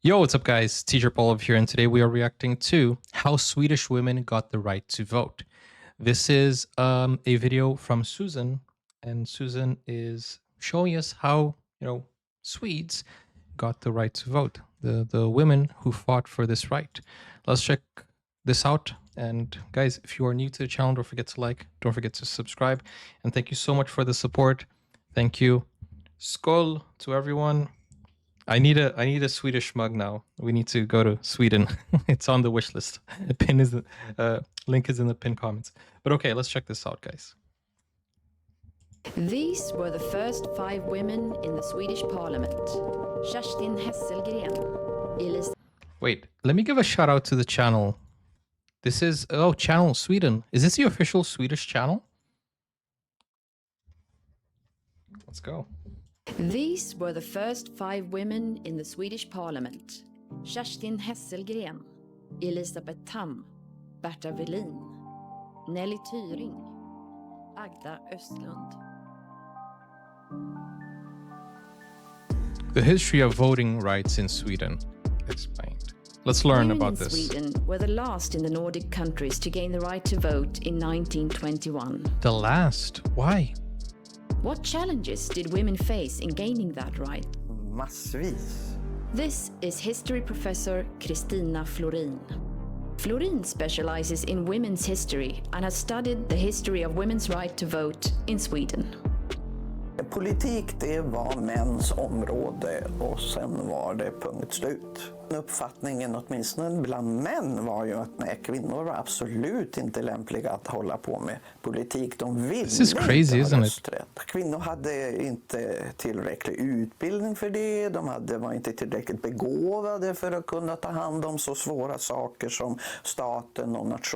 Yo, what's up guys? Teacher Paul here, and today we are reacting to how Swedish women got the right to vote. This is a video from Susan, and Susan is showing us how, Swedes got the right to vote, the women who fought for this right. Let's check this out. And guys, if you are new to the channel, don't forget to like, don't forget to subscribe, and thank you so much for the support. Thank you. Skål to everyone. I need a Swedish mug now. We need to go to Sweden. It's on the wish list. Link is in the pinned comments. But okay, let's check this out, guys. These were the first 5 women in the Swedish parliament. Kerstin Hesselgren. Wait, let me give a shout out to the channel. This is, channel Sweden. Is this the official Swedish channel? Let's go. These were the first 5 women in the Swedish parliament. Kerstin Hesselgren, Elisabeth Tamm, Berta Welin, Nelly Tyring, Agda Östlund. The history of voting rights in Sweden explained. Let's learn about this. Sweden were the last in the Nordic countries to gain the right to vote in 1921. The last? Why? What challenges did women face in gaining that right? Massvis. This is history professor Kristina Florin. Florin specializes in women's history and has studied the history of women's right to vote in Sweden. Politik, det var mäns område och sen var det punkt slut. Uppfattningen åtminstone bland män var ju att nej, kvinnor var absolut inte lämpliga att hålla på med politik. De ville inte ha rösträtt. Kvinnor hade inte tillräcklig utbildning för det. De var inte tillräckligt begåvade för att kunna ta hand om så svåra saker som staten och nationen.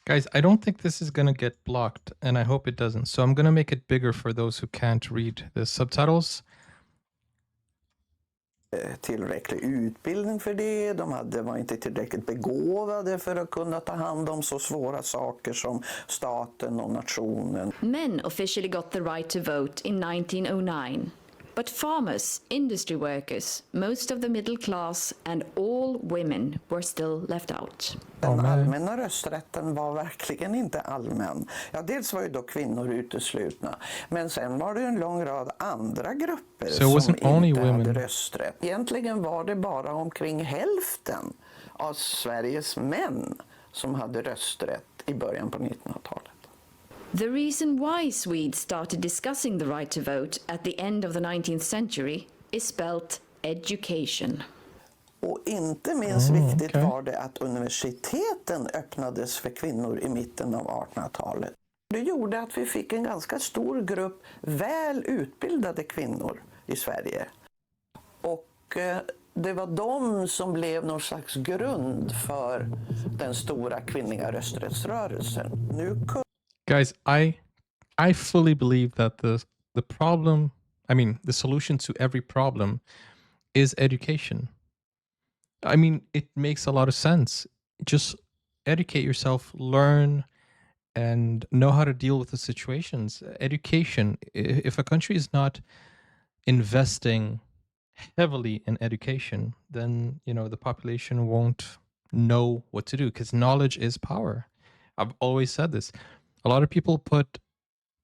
Guys, I don't think this is going to get blocked, and I hope it doesn't. So I'm going to make it bigger for those who can't read the subtitles. Tillräcklig utbildning för det. De var inte tillräckligt begåvade för att kunna ta hand om så svåra saker som staten och nationen. Men officially got the right to vote in 1909. But farmers, industry workers, most of the middle class and all women were still left out. Den allmänna rösträtten var verkligen inte allmän. Ja, dels var ju då kvinnor uteslutna, men sen var det en lång rad andra grupper som inte hade rösträtt. Egentligen var det bara omkring hälften av Sveriges män som hade rösträtt i början på 1900-talet. The reason why Swedes started discussing the right to vote at the end of the 19th century is spelt education. Och inte minst viktigt var det att universiteten öppnades för kvinnor i mitten av 1800-talet. Det gjorde att vi fick en ganska stor grupp väl utbildade kvinnor i Sverige. Och det var de som blev någon slags grund för den stora kvinnliga rösträttsrörelsen. Guys, I fully believe that the problem, the solution to every problem is education. I mean, it makes a lot of sense. Just educate yourself, learn, and know how to deal with the situations. Education, if a country is not investing heavily in education, then, the population won't know what to do, because knowledge is power. I've always said this. A lot of people put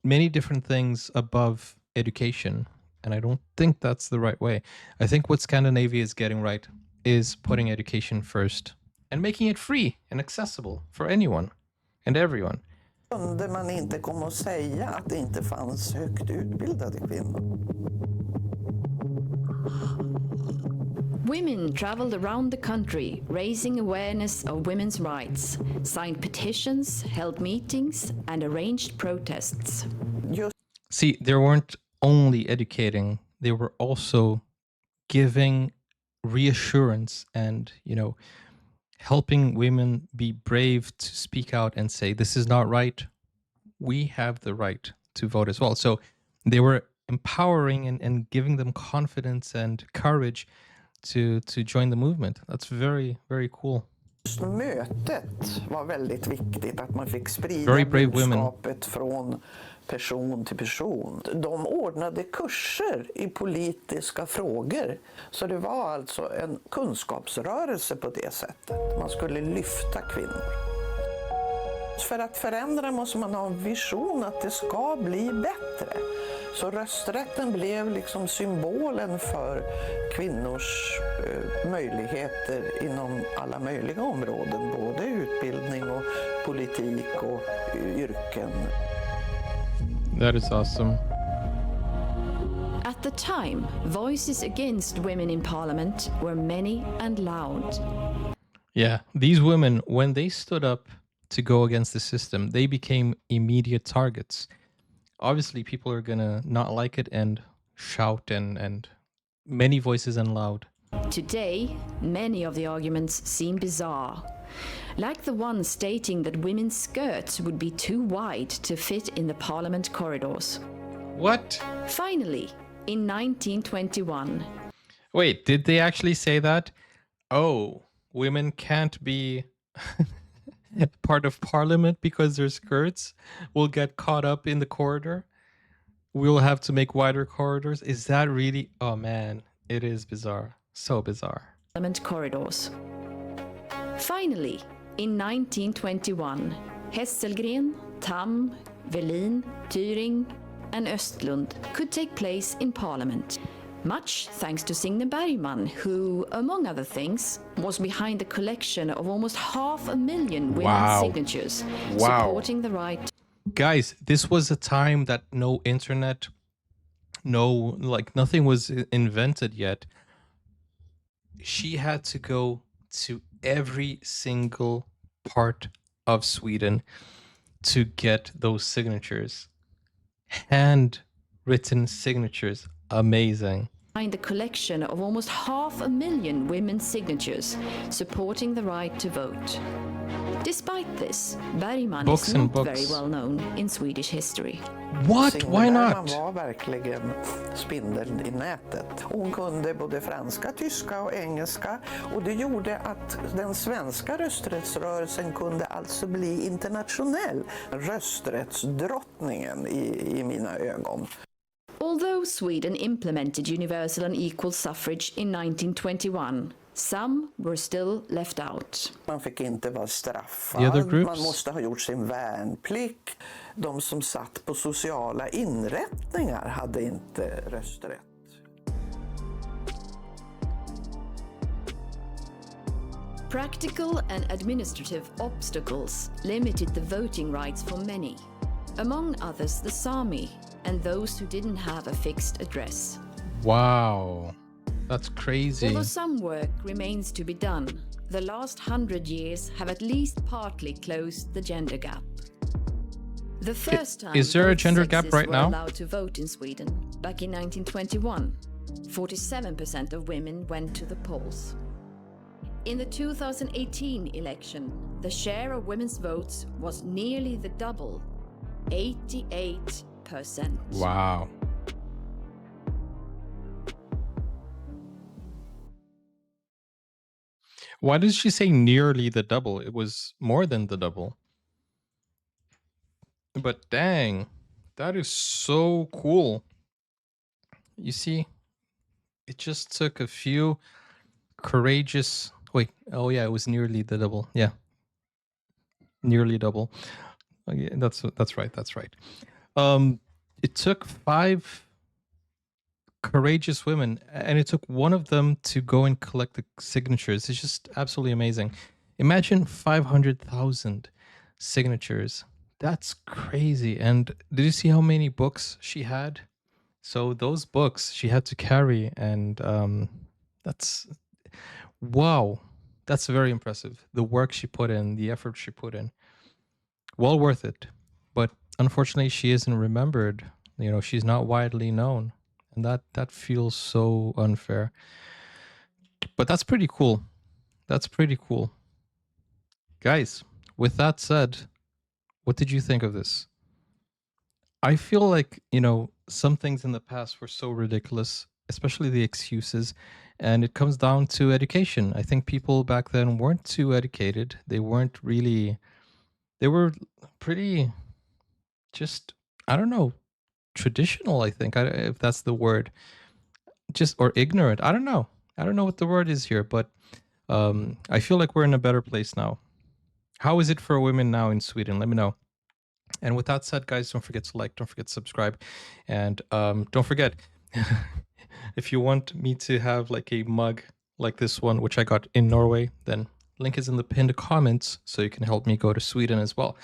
many different things above education, and I don't think that's the right way. I think what Scandinavia is getting right is putting education first and making it free and accessible for anyone and everyone. Kunde man inte komma och säga att det inte fanns högt utbildade kvinnor. Women traveled around the country, raising awareness of women's rights, signed petitions, held meetings, and arranged protests. See, they weren't only educating, they were also giving reassurance and, helping women be brave to speak out and say, this is not right. We have the right to vote as well. So they were empowering and giving them confidence and courage to join the movement. That's very, very cool. Mötet var väldigt viktigt, att man fick sprida budskapet från person till person. De ordnade kurser i politiska frågor. Så det var alltså en kunskapsrörelse på det sättet. Man skulle lyfta kvinnor. För att förändra måste man ha en vision att det ska bli bättre. Så rösträtten blev liksom symbolen för kvinnors möjligheter inom alla möjliga områden. Både utbildning och politik och yrken. That is awesome. At the time, voices against women in parliament were many and loud. Yeah, these women, when they stood up to go against the system, they became immediate targets. Obviously, people are gonna not like it and shout and many voices and loud. Today, many of the arguments seem bizarre. Like the one stating that women's skirts would be too wide to fit in the parliament corridors. What? Finally, in 1921. Wait, did they actually say that? Oh, women can't be part of parliament because their skirts will get caught up in the corridor? We'll have to make wider corridors? Is that really? Oh man, it is bizarre. So bizarre. Parliament corridors. Finally, in 1921, Hesselgren, Tam, Velin, Tyring, and Östlund could take place in Parliament. Much thanks to Signe Bergman, who, among other things, was behind the collection of almost 500,000 women's signatures supporting the right. Guys, this was a time that no internet, nothing was invented yet. She had to go to every single part of Sweden to get those signatures. Handwritten signatures. Amazing. Behind the collection of almost 500,000 women's signatures supporting the right to vote. Despite this, Bergman is not very well known in Swedish history. What? Why not? Bergman var verkligen spindeln i nätet. Hon kunde både franska, tyska och engelska, och det gjorde att den svenska rösträttsrörelsen kunde alltså bli internationell. Rösträttsdrottningen i mina ögon. Although Sweden implemented universal and equal suffrage in 1921, some were still left out. Man fick inte vara straffad, man måste ha gjort sin värnplikt. De som satt på sociala inrättningar hade inte rösträtt. Practical and administrative obstacles limited the voting rights for many, among others the Sami and those who didn't have a fixed address. Wow, that's crazy. Although some work remains to be done, the last 100 years have at least partly closed the gender gap. The first time is there a gender gap right now? Allowed to vote in Sweden back in 1921, 47% of women went to the polls. In the 2018 election, the share of women's votes was nearly the double, 88%. Wow. Why did she say nearly the double? It was more than the double. But dang, that is so cool. You see, it just took a few courageous... Wait, oh yeah, it was nearly the double. Yeah, nearly double. Okay, that's right. That's right. It took 5 courageous women, and it took one of them to go and collect the signatures. It's just absolutely amazing. Imagine 500,000 signatures. That's crazy. And did you see how many books she had? So those books she had to carry, and that's... Wow, that's very impressive. The work she put in, the effort she put in. Well worth it. But unfortunately, she isn't remembered. You know, she's not widely known. And that feels so unfair. But that's pretty cool. That's pretty cool. Guys, with that said, what did you think of this? I feel like, you know, some things in the past were so ridiculous, especially the excuses. And it comes down to education. I think people back then weren't too educated. They weren't really... They were pretty just I don't know, traditional, I think, if that's the word, just, or ignorant. I don't know. I don't know what the word is here, but I feel like we're in a better place now. How is it for women now in Sweden? Let me know. And with that said, guys, don't forget to like, don't forget to subscribe, and don't forget, if you want me to have like a mug like this one, which I got in Norway, then link is in the pinned comments, so you can help me go to Sweden as well.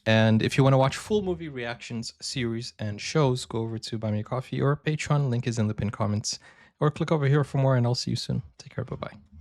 And if you want to watch full movie reactions, series, and shows, go over to Buy Me a Coffee or Patreon. Link is in the pinned comments. Or click over here for more, and I'll see you soon. Take care. Bye-bye.